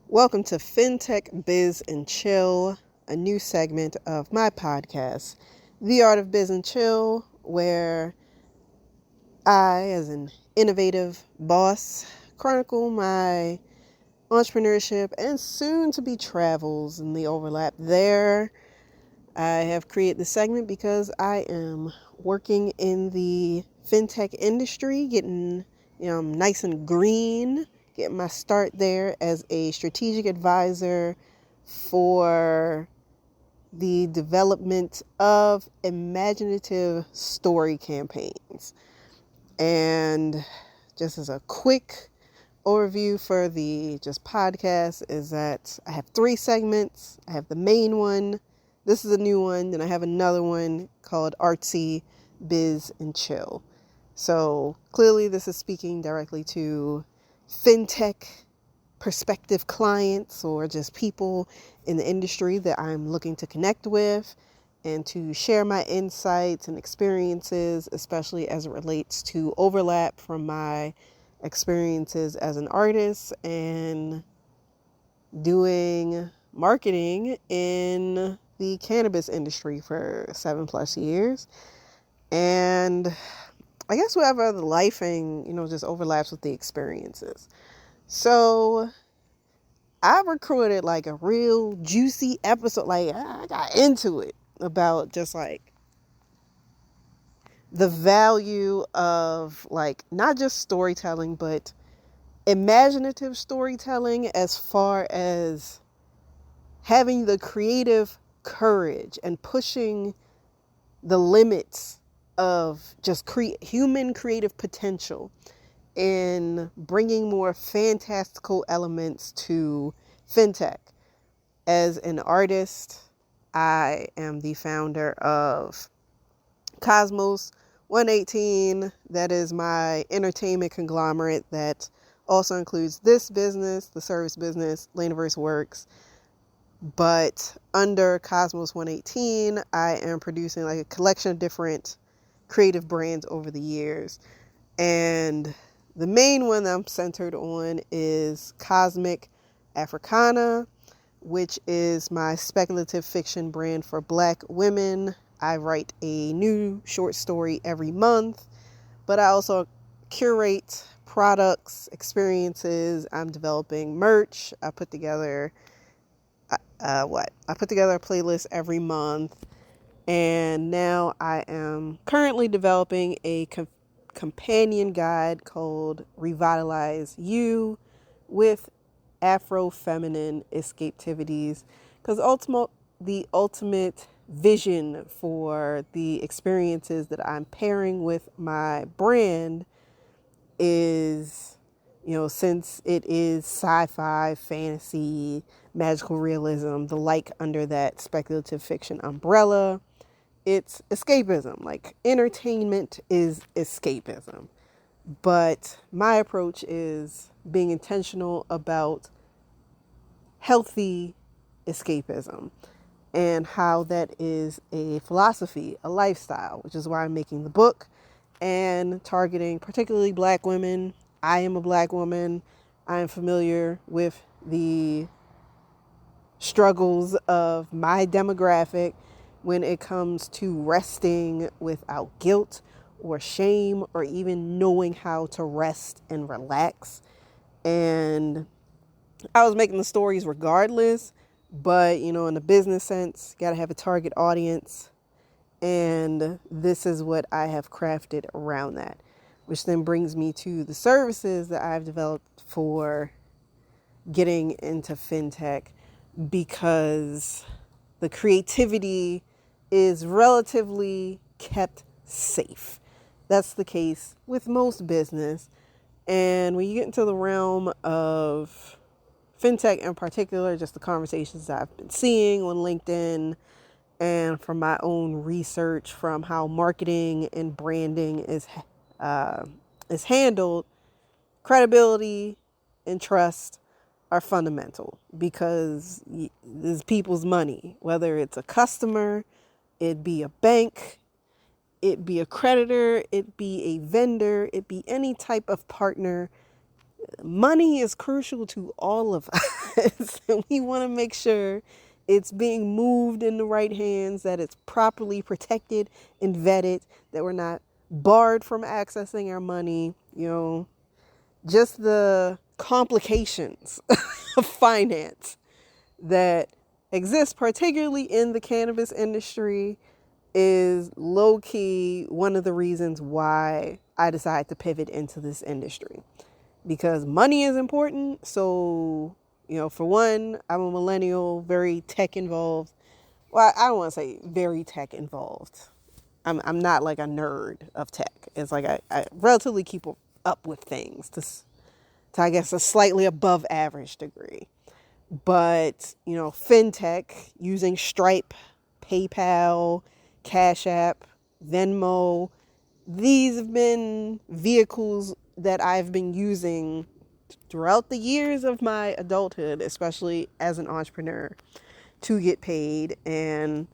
Welcome to FINTECH Biz Chill, a new segment of my podcast, The Art of Biz Chill, where I, as an innovative boss, chronicle my entrepreneurship and soon-to-be travels and the overlap there. I have created this segment because I am working in the fintech industry, getting nice and green, getting my start there as a strategic advisor for the development of imaginative story campaigns. And just as a quick overview for the podcast is that I have 3 segments. I have the main one. This is a new one. Then I have another one called Artsy Biz Chill. So clearly this is speaking directly to fintech prospective clients or just people in the industry that I'm looking to connect with and to share my insights and experiences, especially as it relates to overlap from my experiences as an artist and doing marketing in the cannabis industry for 7+ years. And I guess whatever the lifing, just overlaps with the experiences. So I recorded like a real juicy episode. Like I got into it about just like the value of like not just storytelling, but imaginative storytelling, as far as having the creative courage and pushing the limits of just human creative potential in bringing more fantastical elements to fintech. As an artist, I am the founder of Cosmos 118. That is my entertainment conglomerate that also includes this business, the service business, LAINAVERSEworks. But under Cosmos 118, I am producing like a collection of different creative brands over the years. And the main one that I'm centered on is Cosmic Africana, which is my speculative fiction brand for Black women. I write a new short story every month, but I also curate products, experiences. I'm developing merch. I put together a playlist every month, and now I am currently developing a companion guide called Revitalize You with Afro-feminine escapativities, because the ultimate vision for the experiences that I'm pairing with my brand is, since it is sci-fi, fantasy, magical realism, the like under that speculative fiction umbrella, it's escapism. Like entertainment is escapism. But my approach is being intentional about healthy escapism and how that is a philosophy, a lifestyle, which is why I'm making the book and targeting particularly Black women. I am a Black woman. I am familiar with the struggles of my demographic when it comes to resting without guilt or shame, or even knowing how to rest and relax. And I was making the stories regardless, but in the business sense, got to have a target audience. And this is what I have crafted around that, which then brings me to the services that I've developed for getting into fintech, because the creativity is relatively kept safe. That's the case with most business. And when you get into the realm of fintech in particular, just the conversations that I've been seeing on LinkedIn and from my own research from how marketing and branding is handled, credibility and trust are fundamental, because this is people's money, whether it's a customer, it be a bank, it be a creditor, it be a vendor, it be any type of partner. money is crucial to all of us. And we want to make sure it's being moved in the right hands, that it's properly protected and vetted, that we're not barred from accessing our money, just the complications of finance that exist, particularly in the cannabis industry, is low-key one of the reasons why I decided to pivot into this industry. Because money is important. So, for one, I'm a millennial, very tech involved. Well, I don't want to say very tech involved. I'm not like a nerd of tech. It's like I relatively keep up with things to I guess a slightly above average degree. But, fintech, using Stripe, PayPal, Cash App, Venmo, these have been vehicles that I've been using throughout the years of my adulthood, especially as an entrepreneur, to get paid. And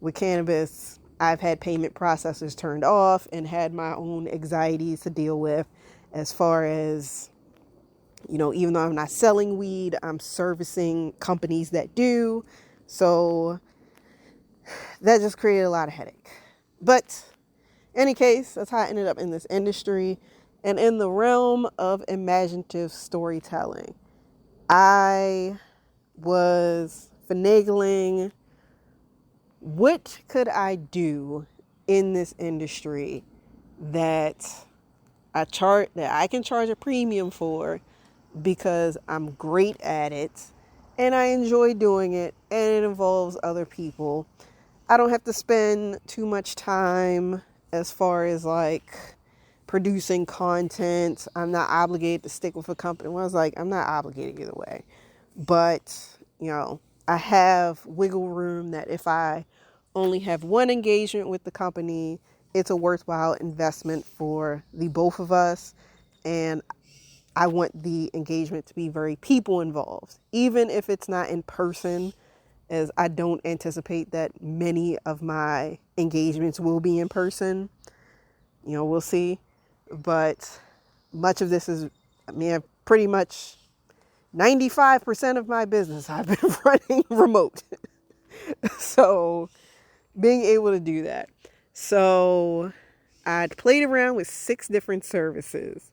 with cannabis, I've had payment processors turned off and had my own anxieties to deal with as far as, even though I'm not selling weed, I'm servicing companies that do. So that just created a lot of headache. But in any case, that's how I ended up in this industry. And in the realm of imaginative storytelling, I was finagling, what could I do in this industry that I can charge a premium for, because I'm great at it and I enjoy doing it and it involves other people. I don't have to spend too much time as far as like producing content. I'm not obligated to stick with a company. Well, I was like, I'm not obligated either way. But, I have wiggle room that if I only have one engagement with the company, it's a worthwhile investment for the both of us. And I want the engagement to be very people involved, even if it's not in person, as I don't anticipate that many of my engagements will be in person. We'll see. But much of this is, pretty much 95% of my business I've been running remote. So being able to do that. So I'd played around with 6 different services.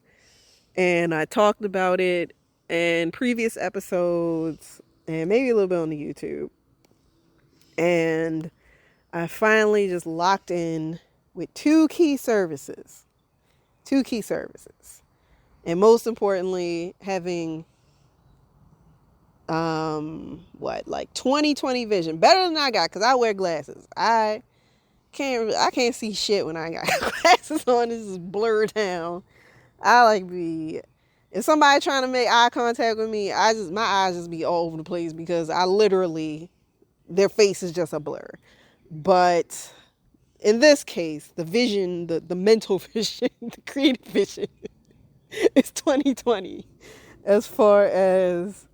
And I talked about it in previous episodes and maybe a little bit on the YouTube. And I finally just locked in with 2 key services. 2 key services. And most importantly, having 20/20 vision. Better than I got, because I wear glasses. I can't see shit when I got glasses on. This is blurred down. If somebody trying to make eye contact with me, my eyes just be all over the place, because their face is just a blur. But in this case, the vision, the mental vision, the creative vision is 20/20 as far as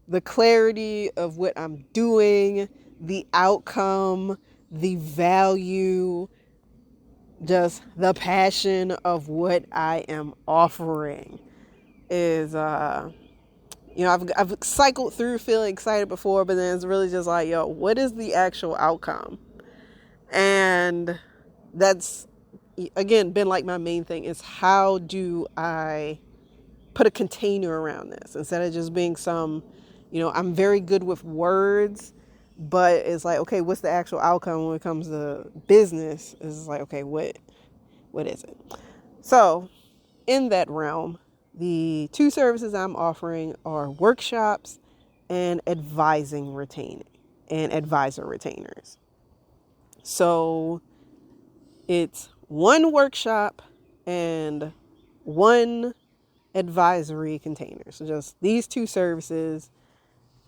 the clarity of what I'm doing, the outcome, the value, just the passion of what I am offering is, I've cycled through feeling excited before, but then it's really just like, what is the actual outcome? And that's, again, been like my main thing, is how do I put a container around this instead of just being I'm very good with words, but it's like, okay, what's the actual outcome when it comes to business? It's like, okay, what is it? So in that realm, the 2 services I'm offering are workshops and advisor retainers. So it's 1 workshop and 1 advisory container. So just these 2 services.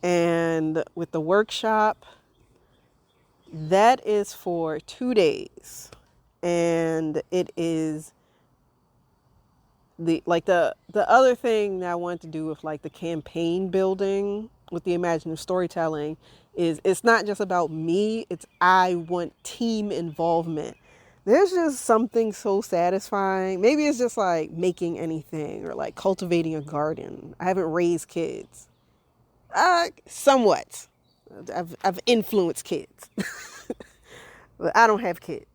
And with the workshop, that is for 2 days. And it is the other thing that I wanted to do with like the campaign building with the imaginative storytelling is, it's not just about me, I want team involvement. There's just something so satisfying. Maybe it's just like making anything or like cultivating a garden. I haven't raised kids. Somewhat. I've influenced kids, but I don't have kids.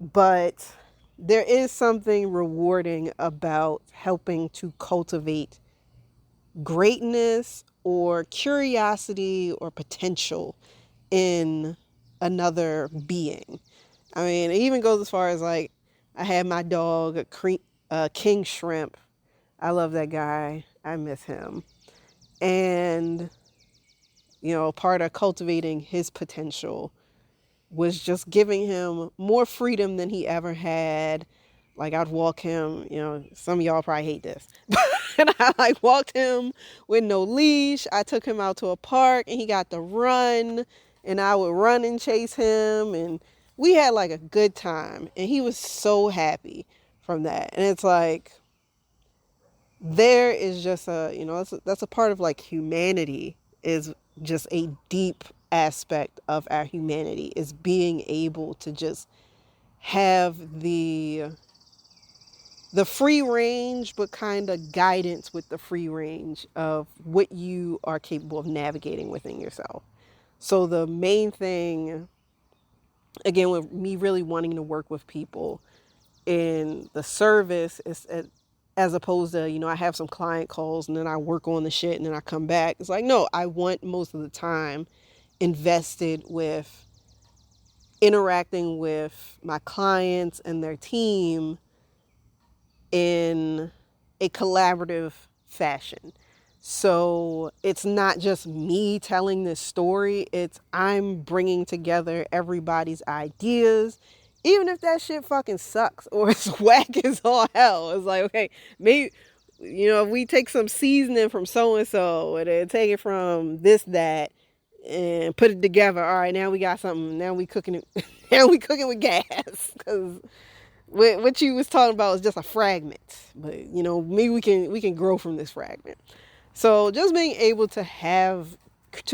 But there is something rewarding about helping to cultivate greatness or curiosity or potential in another being. I mean, it even goes as far as like, I had my dog, King Shrimp. I love that guy. I miss him. And, part of cultivating his potential was just giving him more freedom than he ever had. Like, I'd walk him, some of y'all probably hate this, and I like walked him with no leash. I took him out to a park and he got to run, and I would run and chase him, and we had like a good time, and he was so happy from that. And it's like, there is just that's a part of like humanity, is just a deep aspect of our humanity, is being able to just have the free range, but kind of guidance with the free range of what you are capable of navigating within yourself. So the main thing, again, with me really wanting to work with people in the service, is as opposed to, I have some client calls and then I work on the shit and then I come back. It's like, no, I want most of the time invested with interacting with my clients and their team in a collaborative fashion. So it's not just me telling this story, it's I'm bringing together everybody's ideas, even if that shit fucking sucks or it's whack as all hell. It's like, okay, maybe, if we take some seasoning from so-and-so and then take it from this, that, and put it together. All right, now we got something. Now we cooking it. Now we cooking with gas. Because what you was talking about is just a fragment. But, maybe we can grow from this fragment. So just being able to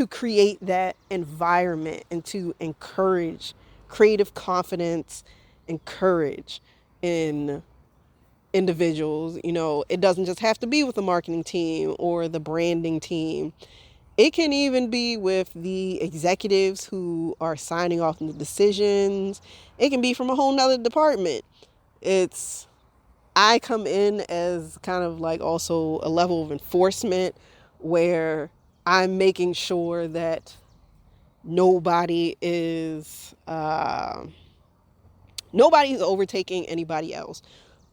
create that environment and to encourage creative confidence and courage in individuals. It doesn't just have to be with the marketing team or the branding team. It can even be with the executives who are signing off on the decisions. It can be from a whole nother department. I come in as kind of like also a level of enforcement where I'm making sure that nobody's overtaking anybody else,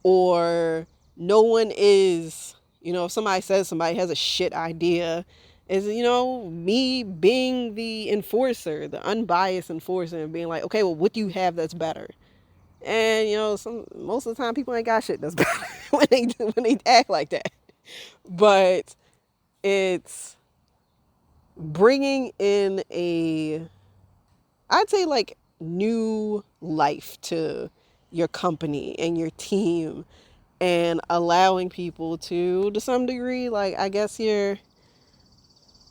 or no one is, if somebody says somebody has a shit idea, is, me being the enforcer, the unbiased enforcer, and being like, okay, well, what do you have that's better? And, most of the time people ain't got shit that's better when they act like that. But it's bringing in I'd say like new life to your company and your team, and allowing people to some degree, like, I guess you're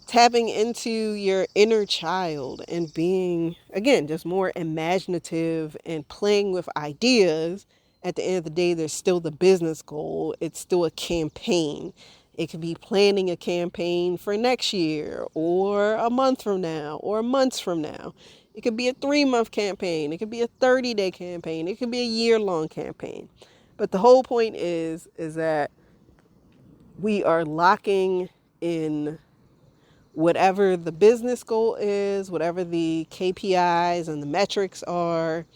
tapping into your inner child and being, again, just more imaginative and playing with ideas. At the end of the day, there's still the business goal. It's still a campaign. It could be planning a campaign for next year or a month from now or months from now. It could be a 3-month campaign. It could be a 30-day campaign. It could be a year-long campaign. But the whole point is that we are locking in whatever the business goal is, whatever the KPIs and the metrics are,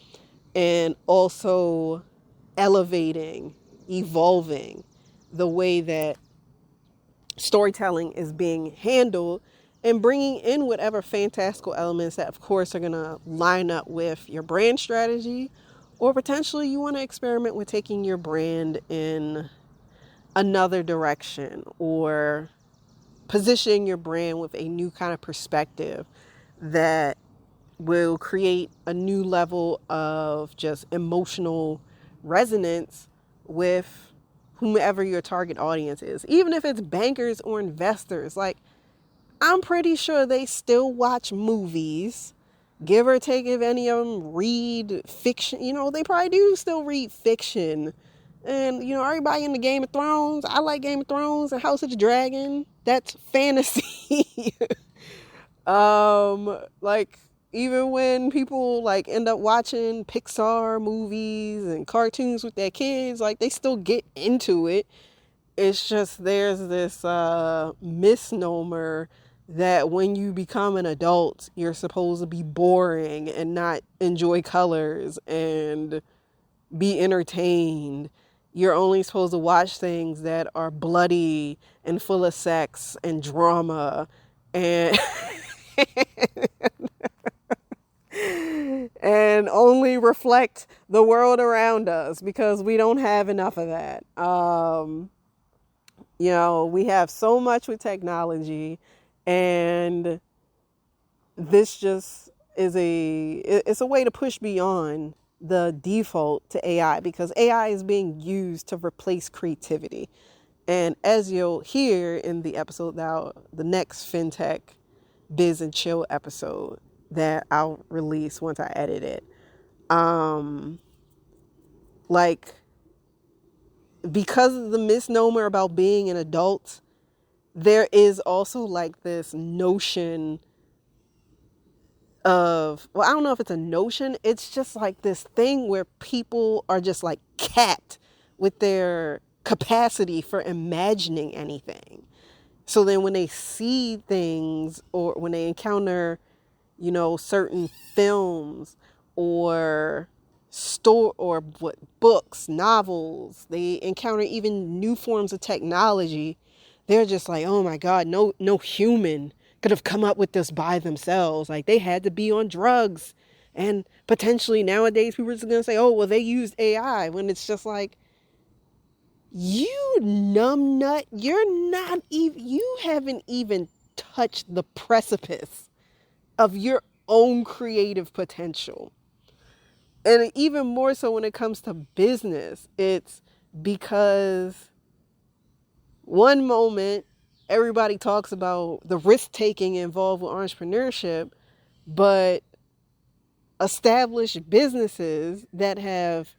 and also elevating, evolving the way that storytelling is being handled, and bringing in whatever fantastical elements that, of course, are going to line up with your brand strategy, or potentially you want to experiment with taking your brand in another direction, or positioning your brand with a new kind of perspective that will create a new level of just emotional resonance with whomever your target audience is. Even if it's bankers or investors, like, I'm pretty sure they still watch movies. give or take if any of them read fiction. They probably do still read fiction. And, everybody in the Game of Thrones, I like Game of Thrones and House of the Dragon. That's fantasy. Like, even when people, like, end up watching Pixar movies and cartoons with their kids, like, they still get into it. It's just there's this misnomer that when you become an adult, you're supposed to be boring and not enjoy colors and be entertained. You're only supposed to watch things that are bloody and full of sex and drama and and only reflect the world around us, because we don't have enough of that. We have so much with technology, and this just is it's a way to push beyond the default to AI, because AI is being used to replace creativity. And as you'll hear in the episode now, the next FinTech Biz and Chill episode that I'll release once I edit it, like, because of the misnomer about being an adult, there is also like this notion of, well, I don't know if it's a notion. It's just like this thing where people are just like capped with their capacity for imagining anything. So then when they see things, or when they encounter, certain films or books, novels, they encounter even new forms of technology, they're just like, oh my God, no human could have come up with this by themselves. Like, they had to be on drugs. And potentially nowadays people are just going to say, oh, well, they used AI, when it's just like, you numbnut, you haven't even touched the precipice of your own creative potential. And even more so when it comes to business, it's because one moment everybody talks about the risk-taking involved with entrepreneurship, but established businesses that have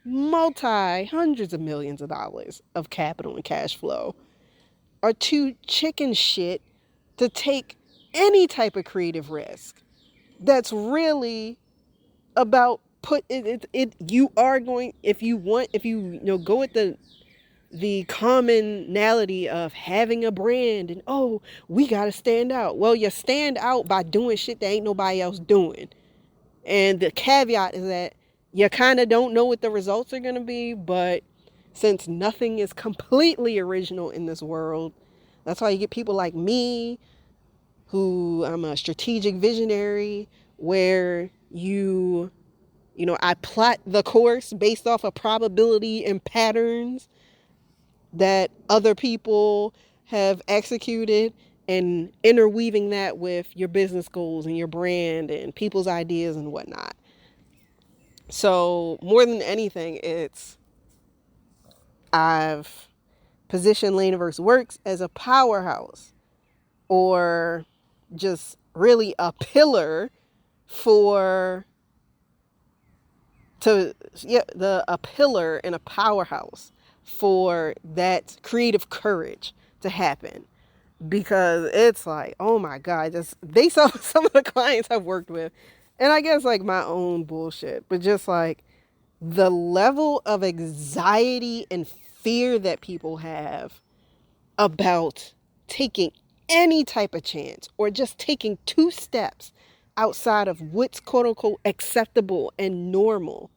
hundreds of millions of dollars of capital and cash flow are too chicken shit to take any type of creative risk that's really about you are going, if you go with the commonality of having a brand and, oh, we got to stand out. Well, you stand out by doing shit that ain't nobody else doing. And the caveat is that you kind of don't know what the results are going to be, but since nothing is completely original in this world, that's why you get people like me, who I'm a strategic visionary, where I plot the course based off of probability and patterns that other people have executed, and interweaving that with your business goals and your brand and people's ideas and whatnot. So more than anything, I've positioned LAINAVERSEworks as a powerhouse, or just really a pillar a pillar and a powerhouse for that creative courage to happen. Because it's like, oh my God, based on some of the clients I've worked with, and I guess like my own bullshit, but just like the level of anxiety and fear that people have about taking any type of chance, or just taking 2 steps outside of what's quote unquote acceptable and normal.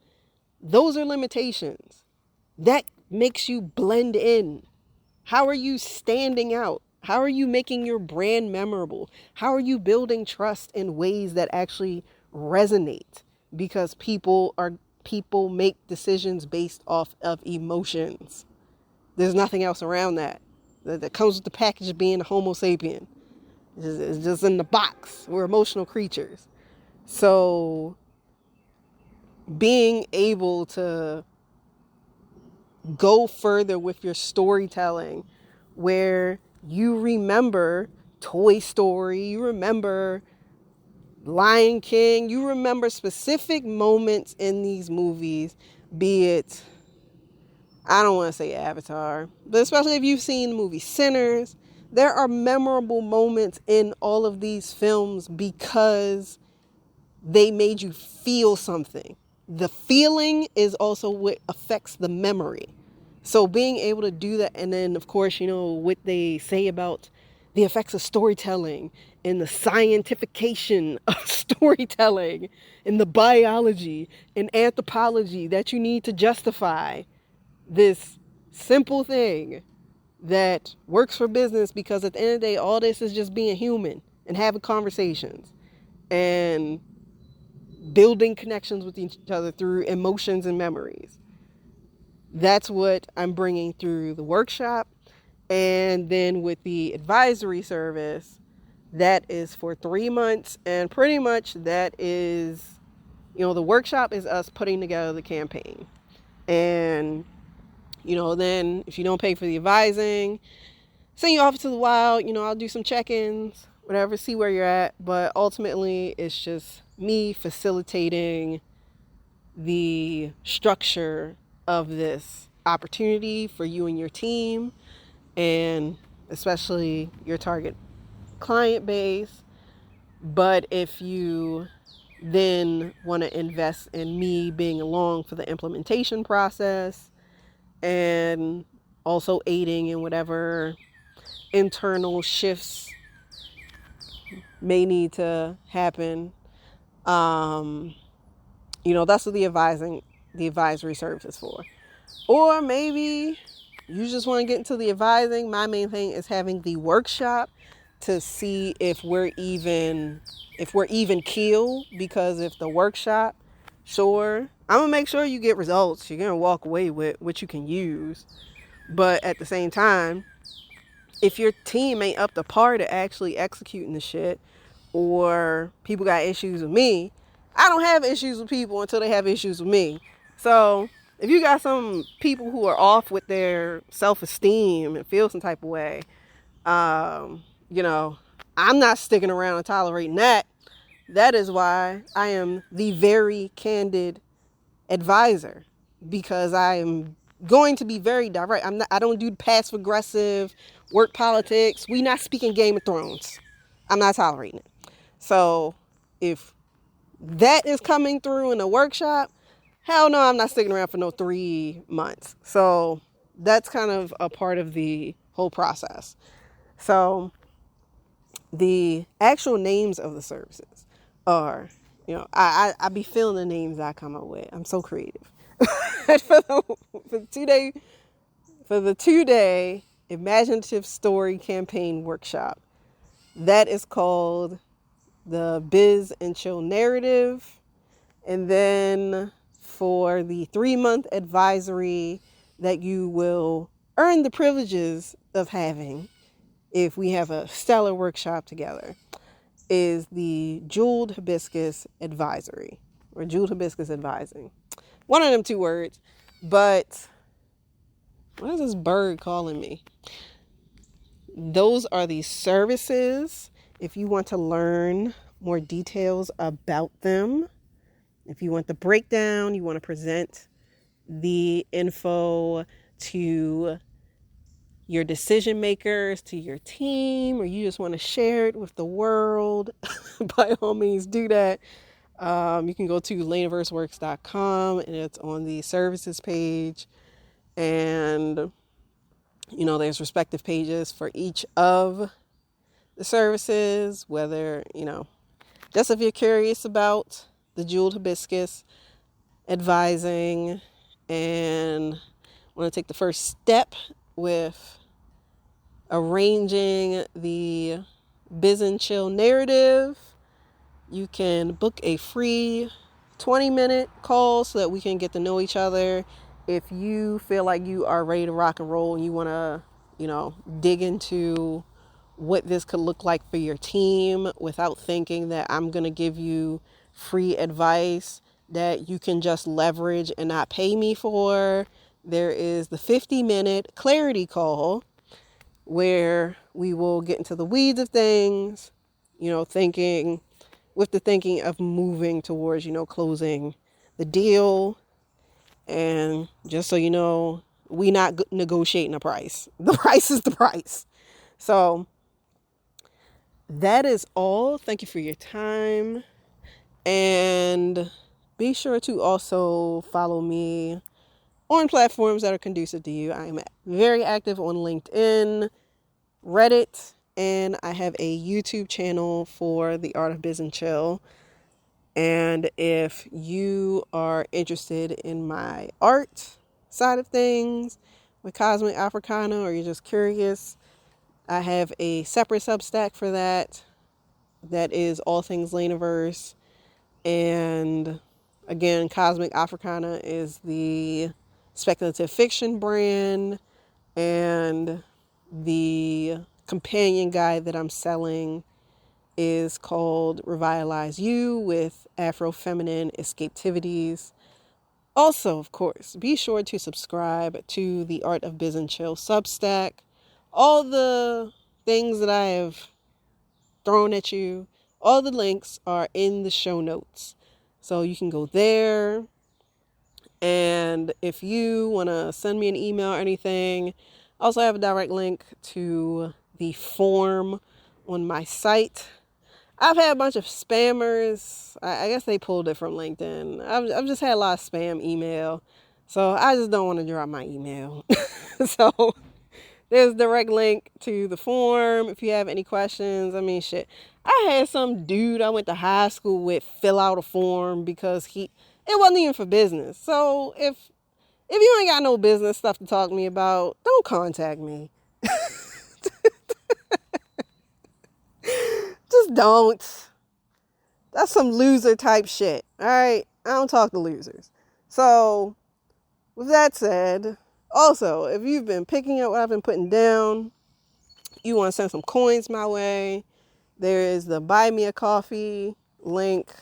Those are limitations. That makes you blend in. How are you standing out? How are you making your brand memorable? How are you building trust in ways that actually resonate? Because people make decisions based off of emotions. There's nothing else around that. That comes with the package of being a Homo sapien. It's just in the box. We're emotional creatures. So being able to go further with your storytelling, where you remember Toy Story, you remember Lion King, you remember specific moments in these movies, be it, I don't want to say Avatar, but especially if you've seen the movie Sinners, there are memorable moments in all of these films because they made you feel something. The feeling is also what affects the memory. So being able to do that, and then of course, what they say about the effects of storytelling and the scientification of storytelling and the biology and anthropology that you need to justify this simple thing that works for business, because at the end of the day, all this is just being human and having conversations and building connections with each other through emotions and memories. That's what I'm bringing through the workshop. And then with the advisory service, that is for 3 months. And pretty much that is, the workshop is us putting together the campaign. And, then if you don't pay for the advising, send you off to the wild, I'll do some check-ins, whatever, see where you're at. But ultimately, it's just me facilitating the structure of this opportunity for you and your team, and especially your target client base. But if you then want to invest in me being along for the implementation process and also aiding in whatever internal shifts may need to happen, that's what the advisory service is for. Or maybe you just want to get into the advising. My main thing is having the workshop to see if we're even keel, because if the workshop, sure, I'm gonna make sure you get results. You're gonna walk away with what you can use. But at the same time, if your team ain't up to par to actually executing the shit, or people got issues with me, I don't have issues with people until they have issues with me. So if you got some people who are off with their self-esteem and feel some type of way, I'm not sticking around and tolerating that. That is why I am the very candid advisor, because I am going to be very direct. I don't do passive aggressive work politics. We not speaking Game of Thrones. I'm not tolerating it. So if that is coming through in a workshop, hell no, I'm not sticking around for no 3 months. So that's kind of a part of the whole process. So the actual names of the services are, I be feeling the names I come up with. I'm so creative. for the 2-day Imaginative Story Campaign Workshop, that is called the Biz Chill Narrative. And then for the 3-month advisory that you will earn the privileges of having if we have a stellar workshop together, is the Jeweled Hibiscus Advisory, or Jeweled Hibiscus Advising. One of them 2 words. But what is this bird calling me? Those are the services. If you want to learn more details about them, if you want the breakdown, you want to present the info to your decision makers, to your team, or you just want to share it with the world, by all means do that. You can go to LAINAVERSEworks.com, and it's on the services page. And, there's respective pages for each of the services, whether, just if you're curious about the Jeweled Hibiscus advising and want to take the first step with arranging the Biz Chill Narrative, you can book a free 20-minute call so that we can get to know each other. If you feel like you are ready to rock and roll and you want to, dig into what this could look like for your team without thinking that I'm going to give you free advice that you can just leverage and not pay me for, there is the 50-minute clarity call where we will get into the weeds of things, thinking with the thinking of moving towards, closing the deal. And just so you know, we not negotiating a price. The price is the price. So that is all. Thank you for your time. And be sure to also follow me on platforms that are conducive to you. I am very active on LinkedIn, Reddit, and I have a YouTube channel for the Art of Biz and Chill. And if you are interested in my art side of things with Cosmic Africana, or you're just curious, I have a separate Substack for that. That is All Things Lainaverse. And again, Cosmic Africana is the speculative fiction brand, and the companion guide that I'm selling is called Revitalize You with Afro-Feminine Escapativities. Also, of course, be sure to subscribe to the Art of Biz and Chill Substack. All the things that I have thrown at you, all the links are in the show notes. So you can go there. And if you want to send me an email or anything, I also have a direct link to the form on my site. I've had a bunch of spammers. I guess they pulled it from LinkedIn. I've just had a lot of spam email. So I just don't want to drop my email. So there's a direct link to the form if you have any questions. I mean, shit. I had some dude I went to high school with fill out a form because it wasn't even for business. So if you ain't got no business stuff to talk to me about, don't contact me. Just don't. That's some loser type shit. All right. I don't talk to losers. So with that said, also, if you've been picking up what I've been putting down, you want to send some coins my way, there is the Buy Me a Coffee link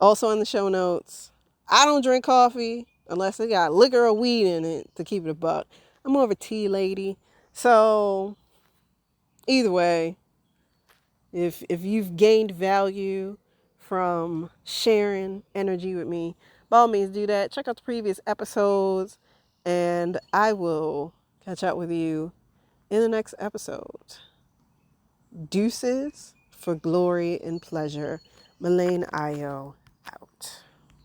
also in the show notes. I don't drink coffee unless it got liquor or weed in it, to keep it a buck. I'm more of a tea lady. So either way, if you've gained value from sharing energy with me, by all means do that. Check out the previous episodes, and I will catch up with you in the next episode. Deuces for glory and pleasure. Malainayo.